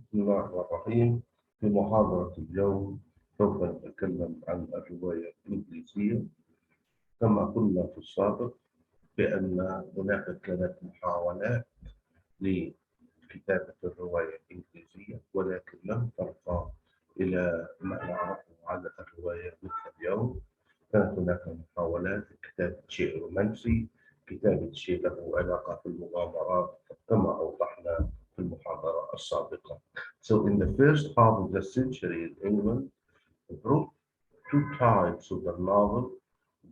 بسم الله الرحمن الرحيم. في محاضرة اليوم سوف نتكلم عن الرواية الإنجليزية. كما قلنا في السابق بأن هناك كانت محاولات لكتابة الرواية الإنجليزية، ولكن لم ترقى إلى ما نعرفه عن الرواية مثل اليوم. كانت هناك محاولات لكتابة شيء رومانسي، كتابة شيء له علاقة بالمغامرات كما أوضحنا في المحاضرة السابقة. So in the first half of the century in England, brought two types of the novel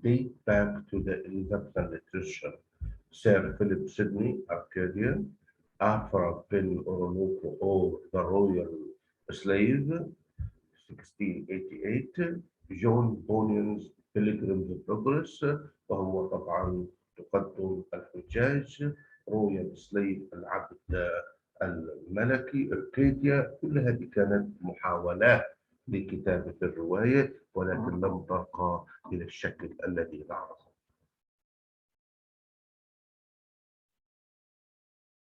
date back to the Elizabethan literature. Sir Philip Sidney, Arcadian, Afra bin Orinoco, or The Royal Slave, 1688. John Bunyan's Pilgrim's Progress، وهو طبعا تقدم الحجاج. رويال سليف، العبد الملكي، اركاديا. كل هذه كانت محاولات لكتابة الرواية، ولكن لم ترقى إلى الشكل الذي نعرفه.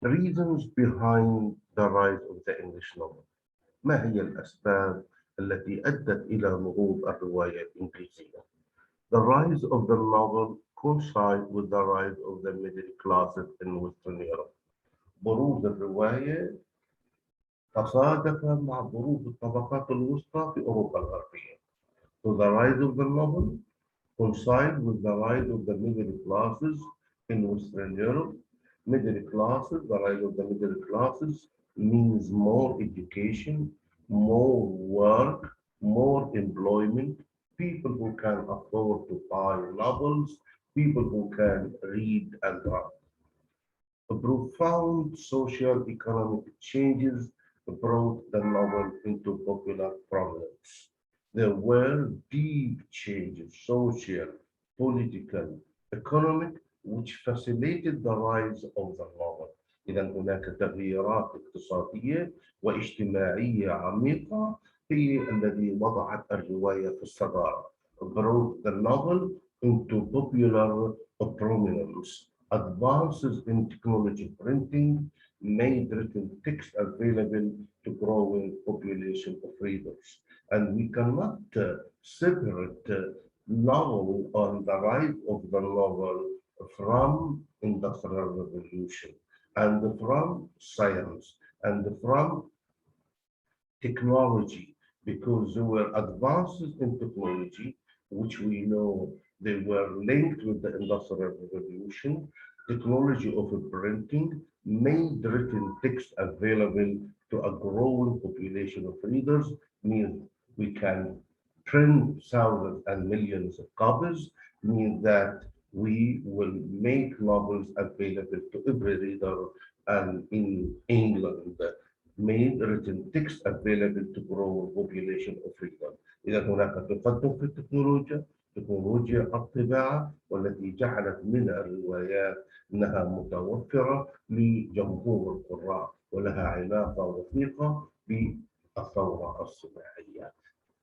The reasons behind the rise of the English novel. ما هي الأسباب التي أدت إلى نهوض الرواية الإنجليزية؟ The rise of the novel coincides with the rise of the middle classes in Western Europe. بروز الرواية تصادف مع بروز الطبقات الوسطى في أوروبا الغربية. So the rise of the novel coincides with the rise of the middle classes in Western Europe. Middle classes, the rise of the middle classes means more education, more work, more employment, people who can afford to buy novels, people who can read and write. Profound social economic changes brought the novel into popular prominence. There were deep changes, social, political, economic, which facilitated the rise of the novel. إذا هناك تغييرات اقتصادية واجتماعية عميقة هي التي وضعت الرواية في الصدارة. Brought the novel into popular prominence. Advances in technology printing made written text available to growing population of readers. And we cannot separate novel on the rise of the novel from industrial revolution and from science and from technology, because there were advances in technology which we know they were linked with the industrial revolution. Technology of printing made written text available to a growing population of readers, means we can print thousands and millions of copies, means that we will make novels available to every reader. And in England, made written text available to grow population of readers. إذا هناك تقدم في التكنولوجيا، تكنولوجيا الطباعة، والتي جعلت من الروايات أنها متوفرة لجمهور القراء ولها علاقة وثيقة بالثورة الصناعية.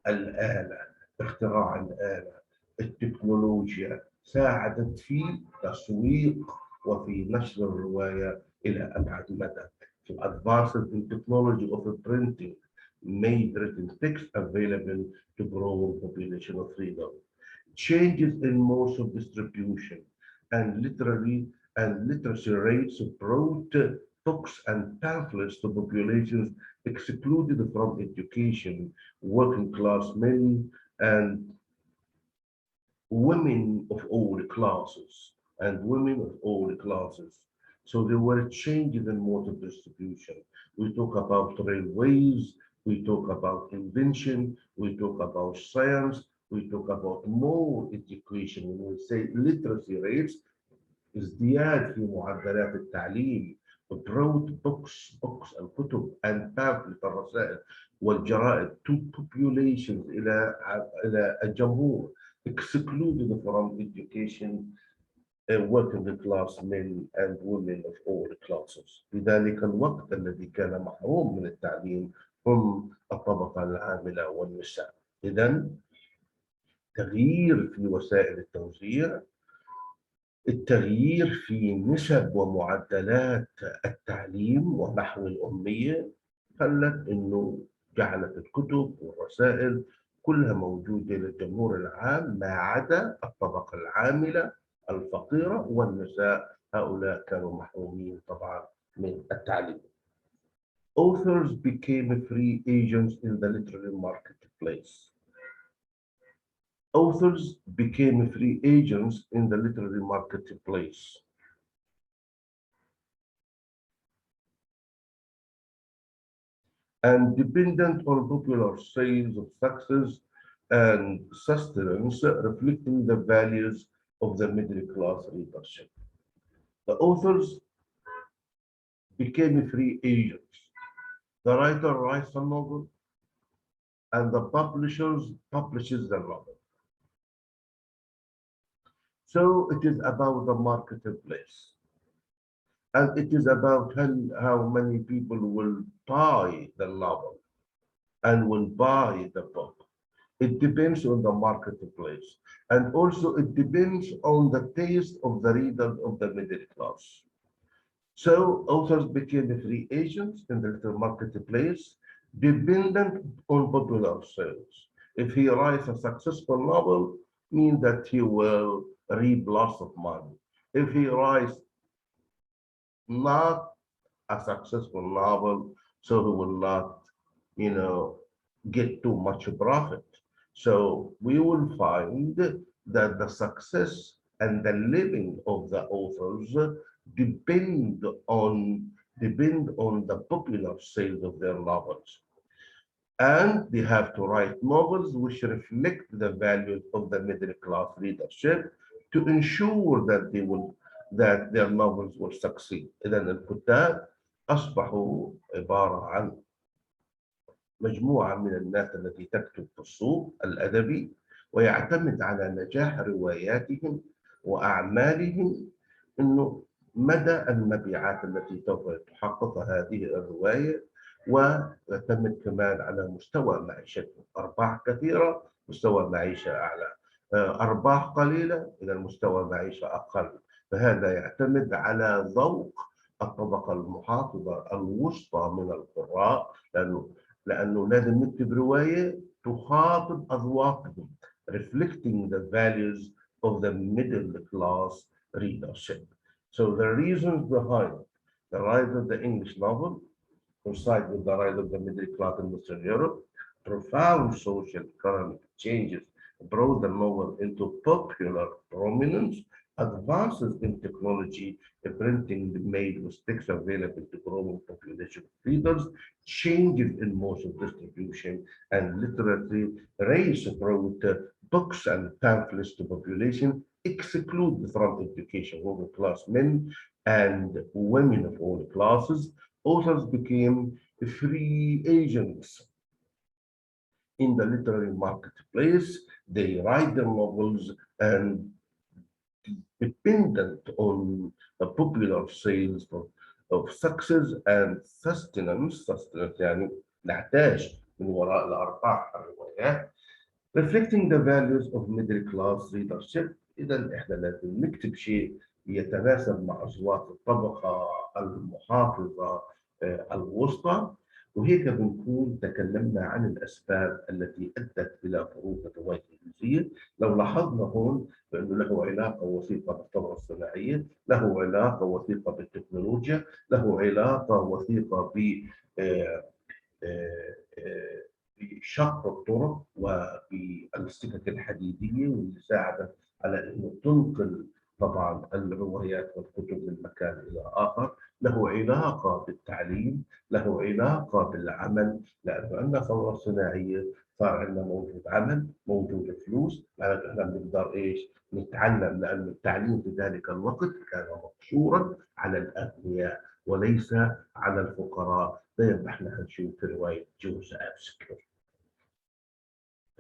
الآلة، اختراع الآلة، التكنولوجيا ساعدت في تسويق وفي نشر الرواية إلى أبعد مدى. So advances in technology of printing made written text available to growing population of readers. Changes in modes of distribution and literacy rates brought books and pamphlets to populations excluded from education, working class men and women of all classes, So there were changes in mode of distribution. We talk about railways, we talk about invention, we talk about science, we talk about more education. When we say literacy rates, ازدياد في معدلات التعليم. Brought books الكتب and pamphlet الرسائل والجرائد to populations إلى الجمهور excluded from education, working class men and women of all classes. في ذلك الوقت الذي كان محروم من التعليم هم الطبقة العاملة والنساء. إذا تغيير في وسائل التوزيع، التغيير في نسب ومعدلات التعليم ونحو الأمية، خلت إنه جعلت الكتب والرسائل كلها موجودة للجمهور العام ما عدا الطبقة العاملة الفقيرة والنساء، هؤلاء كانوا محرومين طبعا من التعليم. Authors became free agents in the literary marketplace. Authors became free agents in the literary marketplace and dependent on popular sales of success and sustenance, reflecting the values of the middle class readership. The authors became free agents. The writer writes a novel and the publishers publishes the novel. So it is about the marketplace. And it is about how many people will buy the novel and will buy the book. It depends on the marketplace. And also it depends on the taste of the readers of the middle class. So authors became free agents in the little marketplace, dependent on popular sales. If he writes a successful novel, means that he will reap lots of money. If he writes not a successful novel, so he will not, you know, get too much profit. So we will find that the success and the living of the authors depend on depend on the popular sales of their novels. And they have to write novels which reflect the values of the middle class readership to ensure that their novels will succeed. إذا الكتاب أصبحوا عبارة عن مجموعة من الناس التي تكتب في السوق الأدبي، ويعتمد على نجاح رواياتهم وأعمالهم إنه مدى المبيعات التي سوف تحققها هذه الرواية، ويعتمد كمان على مستوى معيشتهم، أرباح كثيرة مستوى معيشة أعلى، أرباح قليلة إذا مستوى معيشة أقل. فهذا يعتمد على ذوق الطبقة المحافظة الوسطى من القراء، لأنه لازم نكتب رواية تخاطب أذواقهم reflecting the values of the middle class readership. So the reasons behind the rise of the English novel coincide with the rise of the middle class in Western Europe. Profound social economic changes brought the novel into popular prominence. Advances in technology, printing made with text available to growing population of readers, changes in modes of distribution and literacy, race brought books and pamphlets to population, exclude from education working class men and women of all classes. Authors became free agents in the literary marketplace. They write their novels and dependent on the popular sales of success and sustenance. Sustenance يعني نحتاج من وراء الأرباح الروايات. Reflecting the values of middle class readership. إذا إحنا لازم نكتب شيء يتناسب مع أصوات الطبقة المحافظة الوسطى، وهيك بنكون تكلمنا عن الأسباب التي أدت إلى خروج الرواية الإنجليزية. لو لاحظنا هون بأنه له علاقة وثيقة بالثورة الصناعية، له علاقة وثيقة بالتكنولوجيا، له علاقة وثيقة ب آه، آه، آه، بشق الطرق وبالسكك الحديدية، واللي ساعدت على أنه تنقل طبعا الروايات والكتب من مكان إلى آخر. له علاقة بالتعليم، له علاقة بالعمل، لأنه عندنا ثورة صناعية صار عندنا موجود عمل، موجود فلوس، لأنه احنا بنقدر ايش؟ نتعلم، لأن التعليم في ذلك الوقت كان مقصورا على الأغنياء وليس على الفقراء زي ما احنا هنشوف في رواية جوز أبسكر.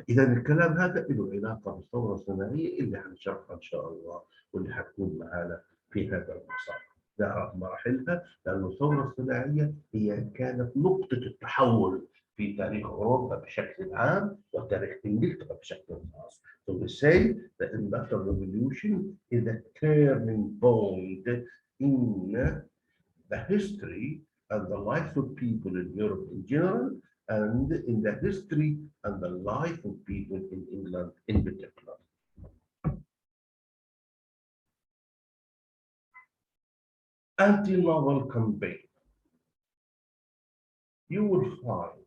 إذا الكلام هذا له علاقة بالثورة الصناعية اللي هنشرحها إن شاء الله، واللي هتكون معنا في هذا المسار. نعرف مراحلها، لأن الثورة الصناعية هي كانت نقطة التحول في تاريخ أوروبا بشكل عام وتاريخ إنجلترا بشكل خاص. So we say the Industrial Revolution is a turning point in the history and the life of people in Europe in general, and in the history and the life of people in England in particular. Anti-novel campaign. You will find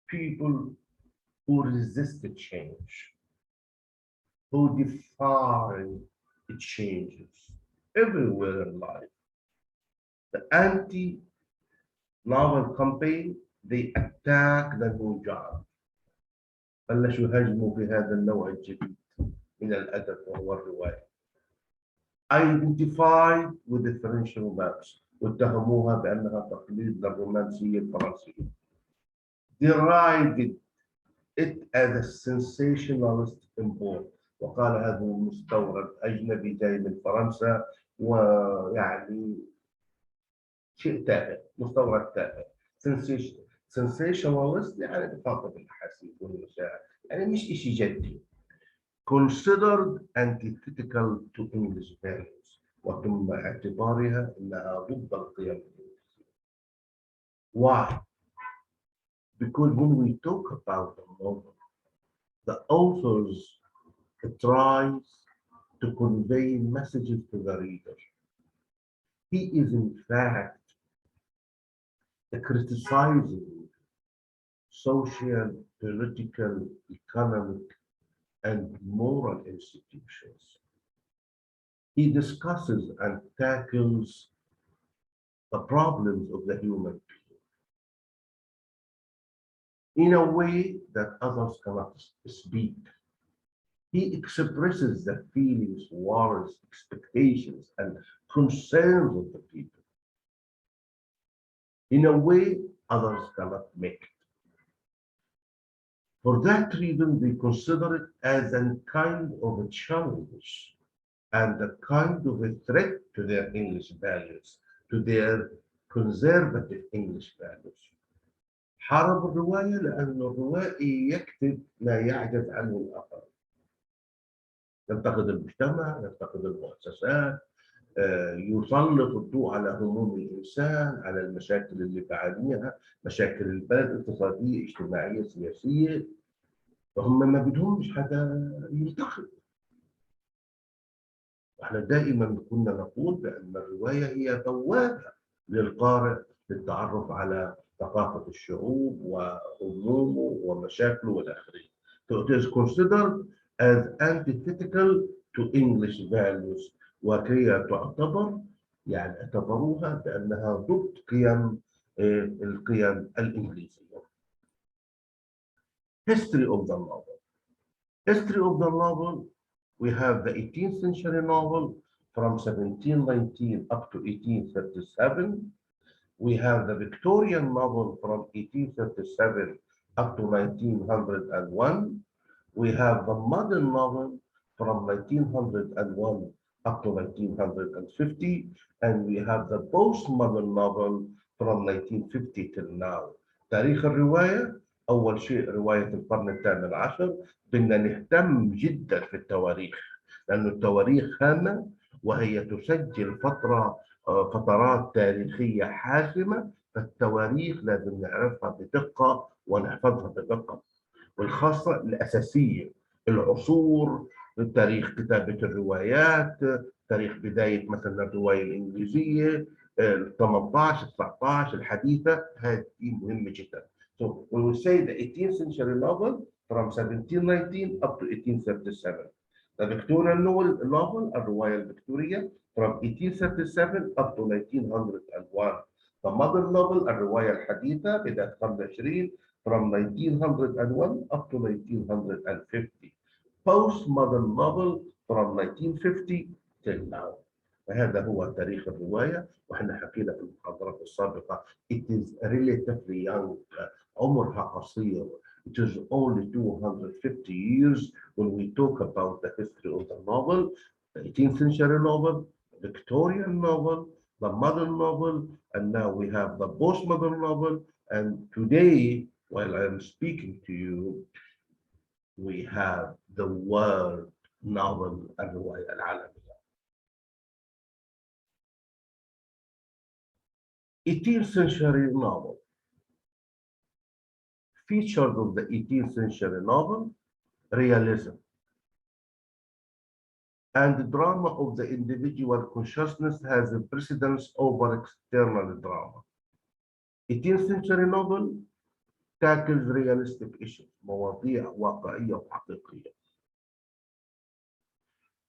people who resist the change, who defy the changes everywhere in life. The anti-novel campaign, they attack the new job. بلشوا يهاجموا في هذا النوع الجديد من الأدب وهو الرواية. Identified with the French romance واتهموها بأنها تقليد للرومانسية الفرنسية. Derided it as a sensationalist import وقال هذا مستورد أجنبي جاي من فرنسا ويعني شيء تافه، مستورد تافه. sensationalist يعني بخاطب الأحاسيس والمشاعر، يعني مش شيء جدي. considered antithetical to English values وتم اعتبارها انها ضد القيم الانجليزيه. Why? Because when we talk about the novel, the authors tries to convey messages to the reader. He is in fact criticizing social, political, economic, and moral institutions. He discusses and tackles the problems of the human being in a way that others cannot speak. He expresses the feelings, worries, expectations, and concerns of the people in a way others cannot make it. For that reason, they consider it as a kind of a challenge and a kind of a threat to their English values, to their conservative English values. حارب الرواية لأن الروائي يكتب ما يعجز عنه الآخر. ينتقد المجتمع، ينتقد المؤسسات، يسلط الضوء على هموم الإنسان، على المشاكل اللي بعانيها، مشاكل البلد اقتصادية، اجتماعية، سياسية. فهم ما بدهمش حدا ينتقد. احنا دائما كنا نقول بأن الرواية هي بوابة للقارئ للتعرف على ثقافة الشعوب وهمومه ومشاكله والآخرين. So it is considered as antithetical to English values وهي تعتبر يعني اعتبروها بأنها ضد قيم القيم الإنجليزية. History of the novel. History of the novel, we have the 18th century novel from 1719 up to 1837. We have the Victorian novel from 1837 up to 1901. We have the modern novel from 1901 up to 1950. And we have the postmodern novel from 1950 till now. تاريخ الرواية أول شيء رواية القرن الثامن عشر. بدنا نهتم جدا في التواريخ لأن التواريخ هامة وهي تسجل فترات تاريخية حاسمة. فالتواريخ لازم نعرفها بدقة ونحفظها بدقة، والخاصة الأساسية العصور، تاريخ كتابة الروايات، تاريخ بداية مثلا الرواية الإنجليزية 18 19 الحديثة. هذه مهمة جدا. So when we say the 18th century novel from 1719 up to 1837. The Victorian novel الرواية الفكتورية from 1837 up to 1901. The modern novel الرواية الحديثة بداية القرن العشرين from 1901 up to 1950. Postmodern novel from 1950 till now. فهذا هو تاريخ الرواية. وإحنا حكينا في المحاضرات السابقة it is relatively young. عمرها قصير. It is only 250 years when we talk about the history of the novel, the 18th century novel, Victorian novel, the modern novel, and now we have the postmodern novel. And today, while I'm speaking to you, we have the world novel الرواية العالمية. 18th century novel. Features of the 18th century novel: realism and drama of the individual consciousness has a precedence over external drama. 18th century novel tackles realistic issues، مواضيع واقعية وحقيقية.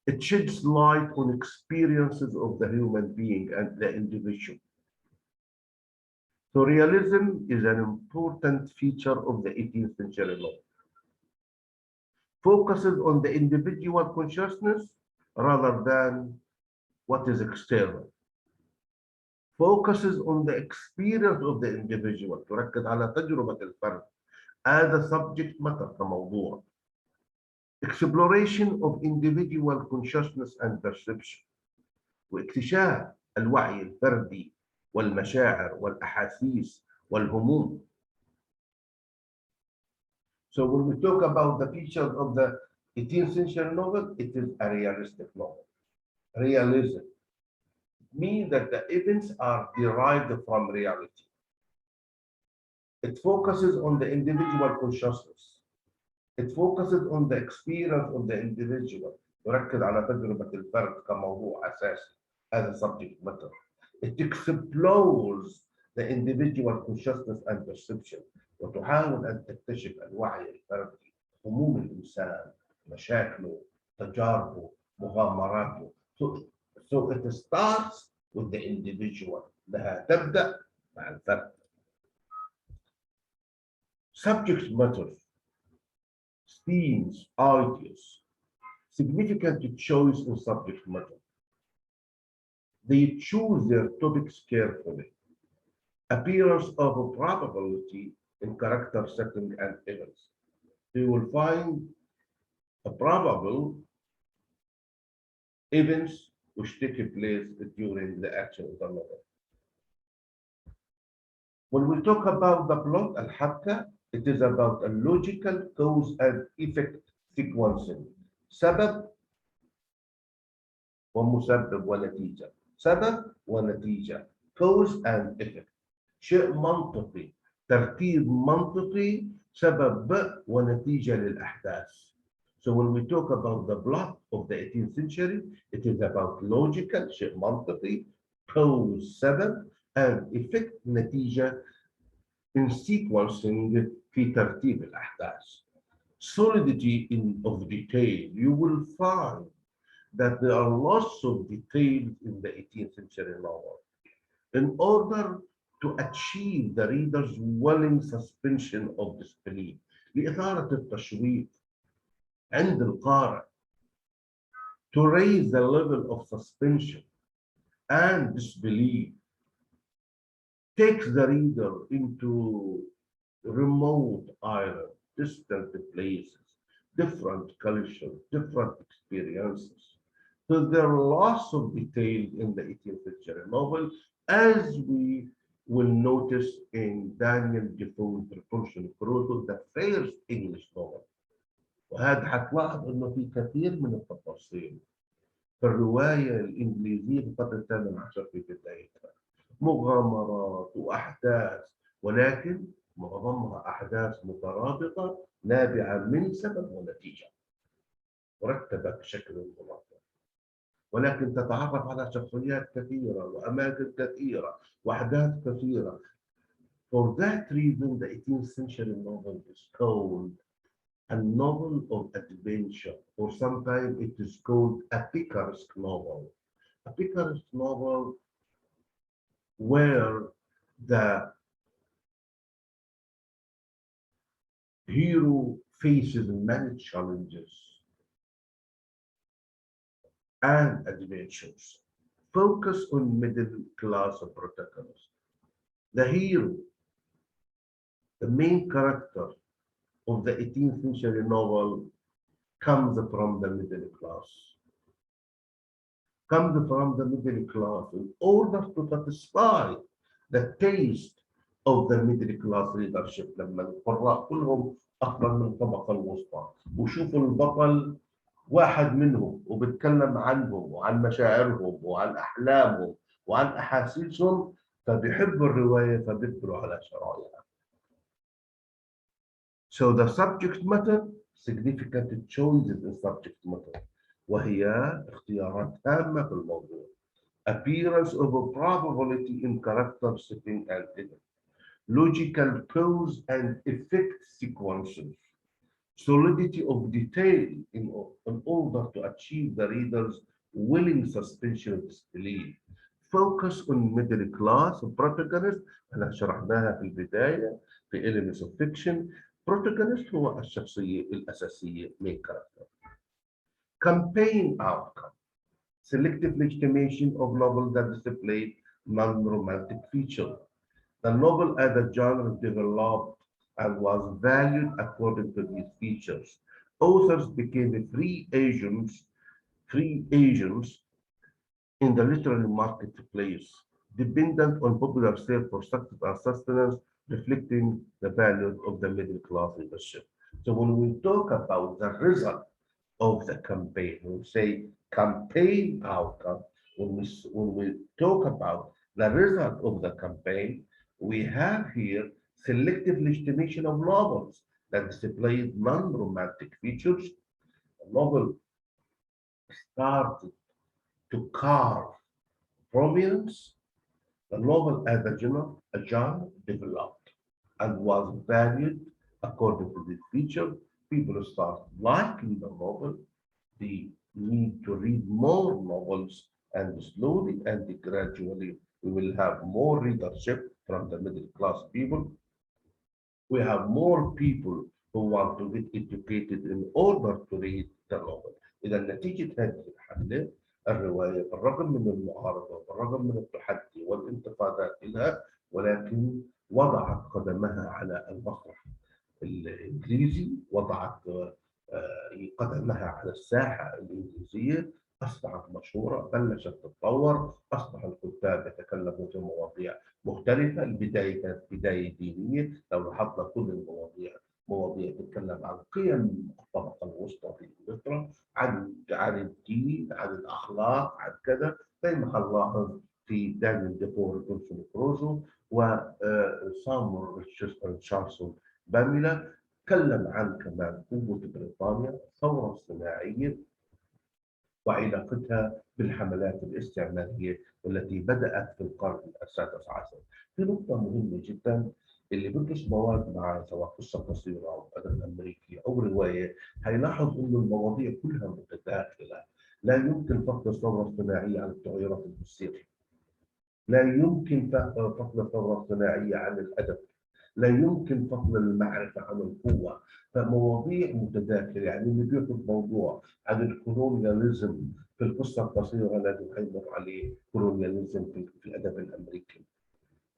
It sheds light on experiences of the human being and the individual. So realism is an important feature of the 18th century novel. Focuses on the individual consciousness rather than what is external. Focuses on the experience of the individual. تركز على تجربة الفرد. as a subject matter كموضوع. Exploration of individual consciousness and perception. واكتشاف الوعي الفردي والمشاعر والأحاسيس والهموم. So when we talk about the features of the 18th century novel, it is a realistic novel. Realism means that the events are derived from reality. It focuses on the individual consciousness. It focuses on the experience of the individual. يركز على تجربة الفرد كموضوع أساسي as a subject matter. It explores the individual consciousness and perception. وتحاول أن تكتشف الوعي الفردي، هموم الإنسان، مشاكله، تجاربه، مغامراته. So it starts with the individual. لها تبدأ مع الفرد. Subject matter. Themes, ideas, significant choice in subject matter. They choose their topics carefully. Appearance of a probability in character setting and events. You will find a probable events which take place during the action of the novel. When we talk about the plot, al-habka, it is about a logical cause and effect sequencing. سبب ومسبب ونتيجة. سبب ونتيجة. Cause and effect. شيء منطقي. ترتيب منطقي. سبب ونتيجة للأحداث. So when we talk about the plot of the 18th century, it is about logical, شيء منطقي, cause, سبب, and effect, نتيجة, in sequencing في ترتيب الأحداث. Solidity of detail. You will find that there are lots of details in the 18th century novel. In order to achieve the reader's willing suspension of disbelief. لإثارة التشويق عند القارئ. To raise the level of suspension and disbelief. Takes the reader into remote islands, distant places, different cultures, different experiences. So there are lots of details in the 18th century novel, as we will notice in Daniel Defoe's Proportion Crusoe, the first English novel. وهذا هتلاحظ انه في كثير من التفاصيل في الروايه الانجليزيه في القرن الثامن عشر في بدايتها. مغامرات واحداث، ولكن معظمها احداث مترابطه نابعه من سبب ونتيجه مرتبه بشكل منظم، ولكن تتعرف على شخصيات كثيره واماكن كثيره واحداث كثيره. For that reason, the 18th century novel is called a novel of adventure, or sometimes it is called a picaresque novel. A picaresque novel where the hero faces many challenges and adventures. Focus on middle class protagonist. The hero, the main character of the 18th century novel, comes from the middle class. Comes from the middle class in order to satisfy the taste of the middle class leadership. لما القراء كلهم أكبر من الطبقة الوسطى وشوفوا البطل واحد منهم وبتكلم عنهم وعن مشاعرهم وعن أحلامهم وعن أحاسيسهم، فبيحبوا الرواية فبيقبلوا على شرايها. So the subject matter, significant choices in subject matter، وهي اختيارات هامة في الموضوع. Appearance of a probability in character setting and event. Logical cause and effect sequences. Solidity of detail in order to achieve the reader's willing suspension of disbelief. Focus on middle class protagonist. احنا شرحناها في البداية في Elements of Fiction. Protagonist هو الشخصية الأساسية main character. Campaign outcome. Selective legitimation of novels that display non-romantic features. The novel as a genre developed and was valued according to these features. Authors became free agents in the literary marketplace, dependent on popular sale for success and sustenance, reflecting the values of the middle class leadership. So when we talk about the result of the campaign, we say campaign outcome. When we talk about the result of the campaign, we have here selective legitimation of novels that display non-romantic features. A novel started to carve prominence. The novel as a genre developed and was valued according to this feature. People start liking the novel. They need to read more novels, and slowly and gradually we will have more readership from the middle class people. We have more people who want to get educated in order to read the novel. إذا نتيجة هذه الحملة الرواية بالرغم من المعارضة وبالرغم من التحدي والانتقادات لها، ولكن وضعت قدمها على المسرح الإنجليزي، وضعت قدمها على الساحة الإنجليزية، أصبحت مشهورة، بلشت تتطور، أصبح الكتاب يتكلموا في مواضيع مختلفة. البداية كانت بداية دينية، لو لاحظنا كل المواضيع مواضيع تتكلم عن قيم الطبقة الوسطى في إنجلترا، عن الدين، عن الأخلاق، عن كذا، زي ما هنلاحظ في دانيال ديفور جونسون بروزو وسامور تشارلسون باميلا. تكلم عن كمان قوة بريطانيا، الثورة الصناعية وعلاقتها بالحملات الاستعمارية والتي بدأت في القرن السادس عشر. في نقطة مهمة جدا، اللي بدرس مواد مع سواء قصة قصيرة أو أدب أمريكي أو رواية هيلاحظ إنه المواضيع كلها متداخلة. لا يمكن فصل الثورة الصناعية عن التغيرات الموسيقية، لا يمكن فصل الثورة الصناعية عن الأدب، لا يمكن فصل المعرفة عن القوة. فمواضيع متداخلة. يعني اللي بياخذ موضوع عن الكولونياليزم في القصة القصيرة لازم هيمر عليه كولونياليزم في الأدب الأمريكي،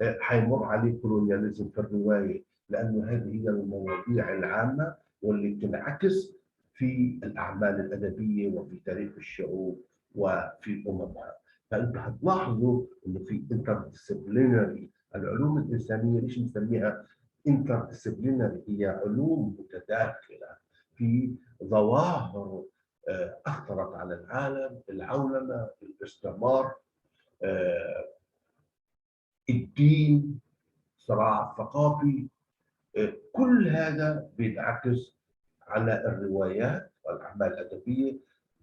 هيمر عليه كولونياليزم في الرواية، لأنه هذه هي المواضيع العامة واللي بتنعكس في الأعمال الأدبية وفي تاريخ الشعوب وفي أممها. فأنت هتلاحظوا إنه في interdisciplinary. العلوم الإنسانية ليش نسميها interdisciplinary؟ هي علوم متداخلة في ظواهر أثرت على العالم، العولمة، الاستعمار، الدين، الصراع الثقافي. كل هذا بينعكس على الروايات والأعمال الأدبية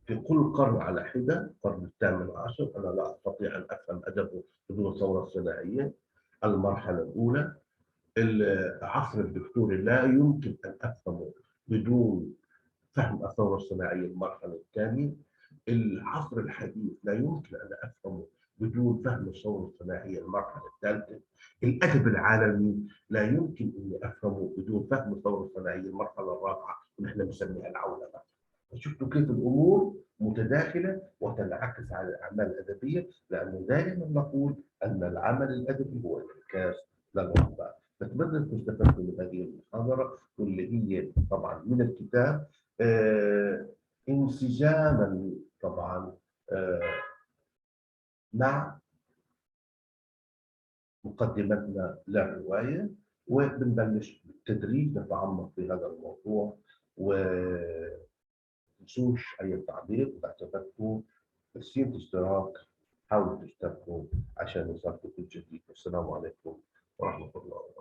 في كل قرن على حدة. القرن الثامن عشر أنا لا أستطيع أن أفهم أدبه بدون ثورة صناعية. المرحلة الأولى العصر الفكتوري لا يمكن أن أفهمه بدون فهم الثورة الصناعية. المرحلة الثانية العصر الحديث لا يمكن أن أفهمه بدون فهم الثورة الصناعية. المرحلة الثالثة الأدب العالمي لا يمكن أن أفهمه بدون فهم الثورة الصناعية. المرحلة الرابعة ونحن نسميها العولمة. شفتوا كيف الأمور متداخلة وتنعكس على الأعمال الأدبية، لأنه دائما نقول أن العمل الأدبي هو انعكاس للواقع. بتمنى أنكم استفدتوا من هذه المحاضرة واللي هي طبعا من الكتاب انسجاما طبعا مع مقدمتنا للرواية، وبنبلش بالتدريج نتعمق في هذا الموضوع. و تنسوش أي تعليق إذا عجبتكم، تسجيل اشتراك حاولوا تشتركوا عشان يوصلكم كل جديد. والسلام عليكم ورحمة الله.